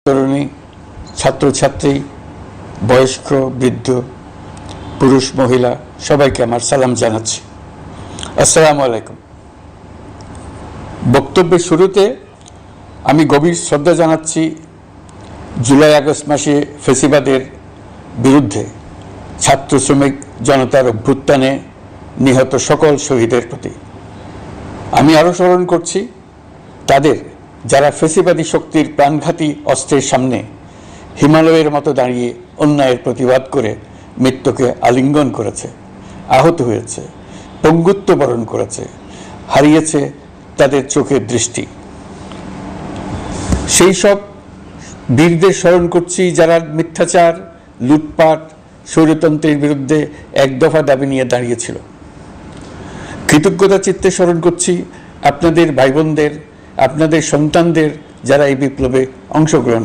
তরুণী, ছাত্রছাত্রী, বয়স্ক, বৃদ্ধ, পুরুষ, মহিলা সবাইকে আমার সালাম জানাচ্ছি। আসসালামু আলাইকুম। বক্তব্যের শুরুতে আমি গভীর শ্রদ্ধা জানাচ্ছি জুলাই আগস্ট মাসে ফ্যাসিবাদের বিরুদ্ধে ছাত্র শ্রমিক জনতার অভ্যুত্থানে নিহত সকল শহীদের প্রতি। আমি আরও স্মরণ করছি তাদের যারা ফ্যাসিবাদী শক্তির প্রাণঘাতী অস্ত্রের সামনে হিমালয়ের মতো দাঁড়িয়ে অন্যায়ের প্রতিবাদ করে মৃত্যুকে আলিঙ্গন করেছে, আহত হয়েছে, পঙ্গুত্ব বরণ করেছে, হারিয়েছে তাদের চোখের দৃষ্টি। সেই সব বীরদের স্মরণ করছি যারা মিথ্যাচার, লুটপাট, স্বৈরতন্ত্রের বিরুদ্ধে এক দফা দাবি নিয়ে দাঁড়িয়েছিল। কৃতজ্ঞতা চিত্তে স্মরণ করছি আপনাদের ভাই বোনদের, আপনাদের সন্তানদের যারা এই বিপ্লবে অংশগ্রহণ